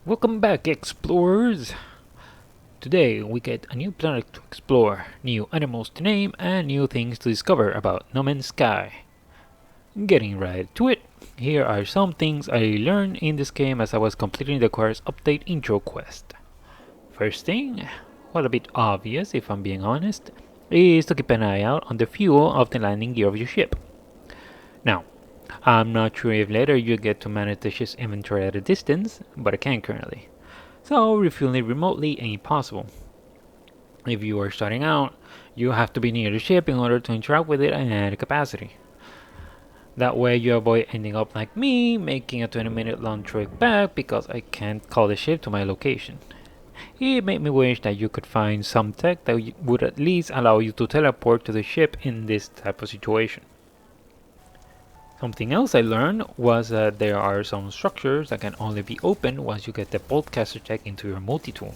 Welcome back, explorers! Today we get a new planet to explore, new animals to name, and new things to discover about No Man's Sky. Getting right to it, here are some things I learned in this game as I was completing the course update intro quest. First thing, well, a bit obvious if I'm being honest, is to keep an eye out on the fuel of the landing gear of your ship. Now, I'm not sure if later you get to manage the ship's inventory at a distance, but I can currently. So refueling remotely ain't possible. If you are starting out, you have to be near the ship in order to interact with it at capacity. That way you avoid ending up like me, making a 20-minute long trek back because I can't call the ship to my location. It made me wish that you could find some tech that would at least allow you to teleport to the ship in this type of situation. Something else I learned was that there are some structures that can only be opened once you get the boltcaster tech into your multi-tool.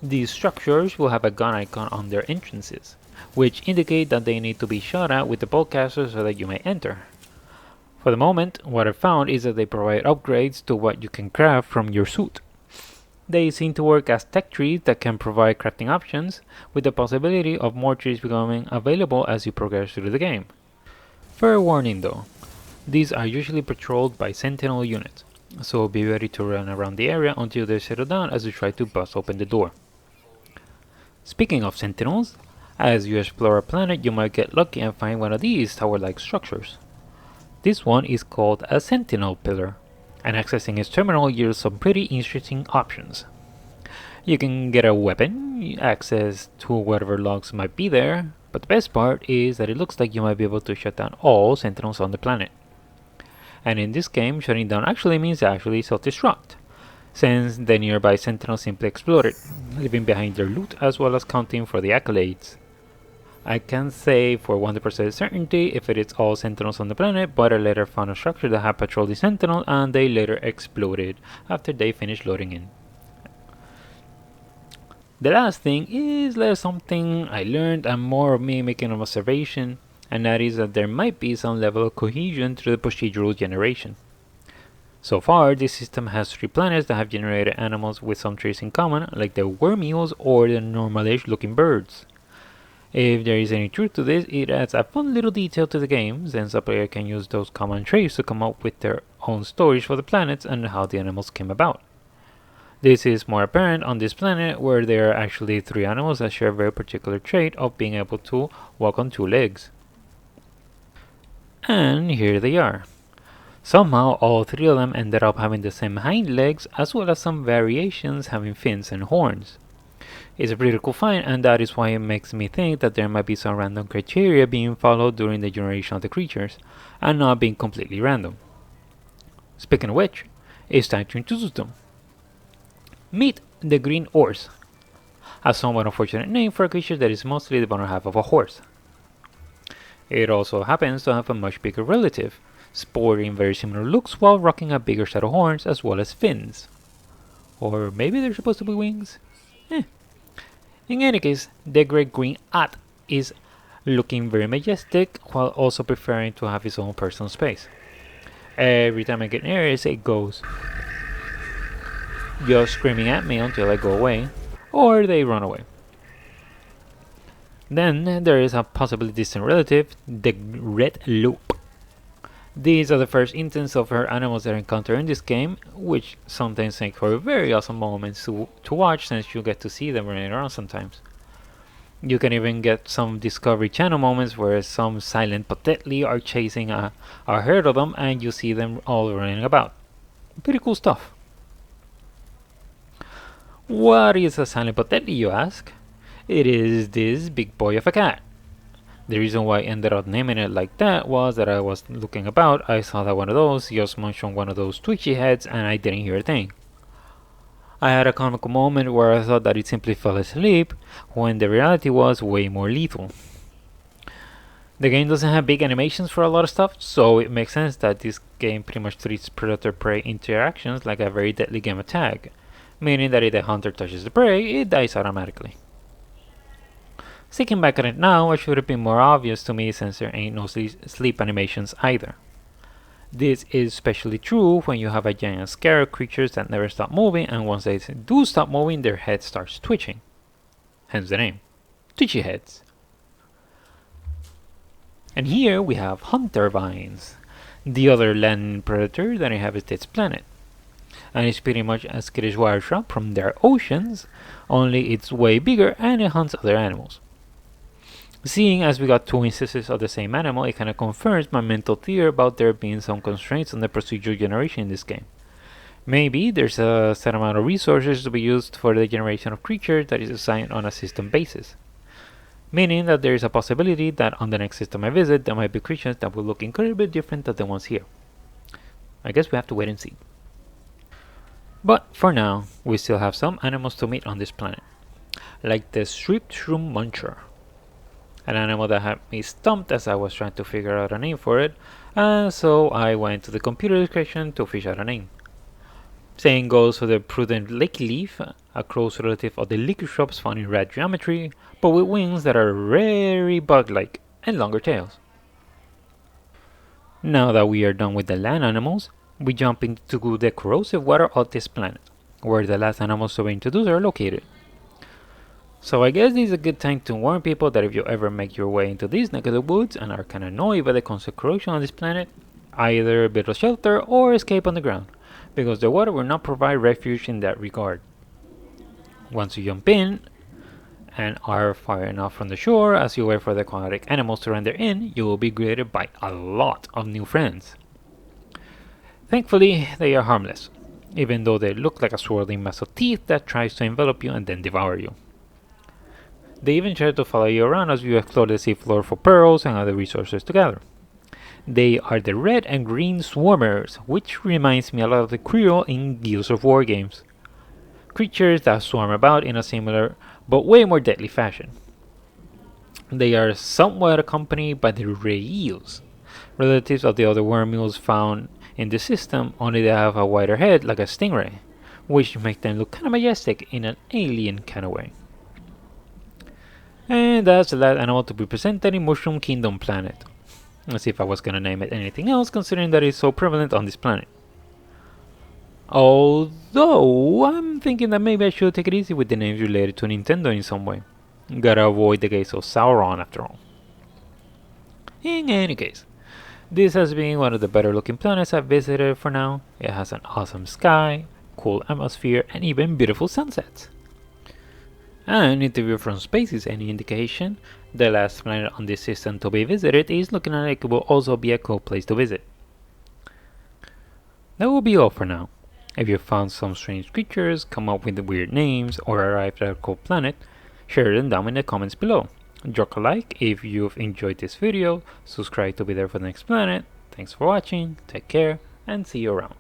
These structures will have a gun icon on their entrances, which indicate that they need to be shot at with the boltcaster so that you may enter. For the moment, what I found is that they provide upgrades to what you can craft from your suit. They seem to work as tech trees that can provide crafting options, with the possibility of more trees becoming available as you progress through the game. Fair warning though, these are usually patrolled by sentinel units, so be ready to run around the area until they settle down as you try to bust open the door. Speaking of sentinels, as you explore a planet you might get lucky and find one of these tower-like structures. This one is called a sentinel pillar, and accessing its terminal yields some pretty interesting options. You can get a weapon, access to whatever logs might be there, but the best part is that it looks like you might be able to shut down all sentinels on the planet. And in this game, shutting down actually means actually self-destruct, since the nearby sentinels simply exploded, leaving behind their loot as well as counting for the accolades. I can't say for 100% certainty if it is all sentinels on the planet, but I later found a structure that had patrolled the sentinel and they later exploded after they finished loading in. The last thing is less something I learned and more of me making an observation, and that is that there might be some level of cohesion through the procedural generation. So far, this system has 3 planets that have generated animals with some traits in common, like the wormeels or the normalish looking birds. If there is any truth to this, it adds a fun little detail to the game, since a player can use those common traits to come up with their own stories for the planets and how the animals came about. This is more apparent on this planet, where there are actually 3 animals that share a very particular trait of being able to walk on 2 legs. And here they are. Somehow all 3 of them ended up having the same hind legs, as well as some variations having fins and horns. It's a pretty cool find, and that is why it makes me think that there might be some random criteria being followed during the generation of the creatures, and not being completely random. Speaking of which, it's time to introduce them. Meet the green horse, a somewhat unfortunate name for a creature that is mostly the bottom half of a horse. It also happens to have a much bigger relative, sporting very similar looks while rocking a bigger set of horns as well as fins. Or maybe they're supposed to be wings? In any case, the great green at is looking very majestic while also preferring to have its own personal space. Every time I get near it, it goes, just screaming at me until I go away, or they run away. Then there is a possibly distant relative, the red lope. These are the first instance of her animals that I encounter in this game, which sometimes make for very awesome moments to watch, since you get to see them running around sometimes. You can even get some Discovery Channel moments where some silent but deadly are chasing a herd of them and you see them all running about. Pretty cool stuff. What is a silent but deadly, you ask? It is this big boy of a cat. The reason why I ended up naming it like that was that I was looking about, I saw that one of those just munched on one of those twitchy heads and I didn't hear a thing. I had a comical moment where I thought that it simply fell asleep, when the reality was way more lethal. The game doesn't have big animations for a lot of stuff, so it makes sense that this game pretty much treats predator-prey interactions like a very deadly game of tag, meaning that if the hunter touches the prey, it dies automatically. Thinking back on it now, it should have been more obvious to me since there ain't no sleep animations either. This is especially true when you have a giant scare of creatures that never stop moving, and once they do stop moving, their head starts twitching. Hence the name, twitchy heads. And here we have hunter vines, the other land predator that inhabits this planet. And it's pretty much a skittish wire shark from their oceans, only it's way bigger and it hunts other animals. Seeing as we got two instances of the same animal, it kinda confirms my mental theory about there being some constraints on the procedural generation in this game. Maybe there's a set amount of resources to be used for the generation of creatures that is assigned on a system basis. Meaning that there is a possibility that on the next system I visit, there might be creatures that will look incredibly different than the ones here. I guess we have to wait and see. But for now, we still have some animals to meet on this planet, like the striped shroom muncher, an animal that had me stumped as I was trying to figure out a name for it, and so I went to the computer description to fish out a name. Same goes for the prudent lakeeleaf, a close relative of the liquor shrubs found in rat geometry, but with wings that are very bug-like and longer tails. Now that we are done with the land animals, we jump into the corrosive water of this planet, where the last animals to be introduced are located. So I guess this is a good time to warn people that if you ever make your way into these neck of the woods and are kinda annoyed by the constant corrosion on this planet, either build a shelter or escape on the ground, because the water will not provide refuge in that regard. Once you jump in and are far enough from the shore as you wait for the aquatic animals to render in, you will be greeted by a lot of new friends. Thankfully, they are harmless, even though they look like a swirling mass of teeth that tries to envelop you and then devour you. They even try to follow you around as you explore the seafloor for pearls and other resources to gather. They are the red and green swarmers, which reminds me a lot of the Creole in Gears of War games. Creatures that swarm about in a similar but way more deadly fashion. They are somewhat accompanied by the Reils, relatives of the other wormules found in the system, only they have a wider head like a stingray, which makes them look kinda majestic in an alien kinda way. And that's the last animal to be presented in Mushroom Kingdom planet. Let's see if I was gonna name it anything else, considering that it's so prevalent on this planet. Although, I'm thinking that maybe I should take it easy with the names related to Nintendo in some way. Gotta avoid the case of Sauron after all. In any case, this has been one of the better looking planets I've visited for now. It has an awesome sky, cool atmosphere, and even beautiful sunsets. And if the view from space is any indication, the last planet on this system to be visited is looking like it will also be a cool place to visit. That will be all for now. If you found some strange creatures, come up with weird names, or arrived at a cool planet, share them down in the comments below. Drop a like if you've enjoyed this video, subscribe to be there for the next planet. Thanks for watching, take care, and see you around.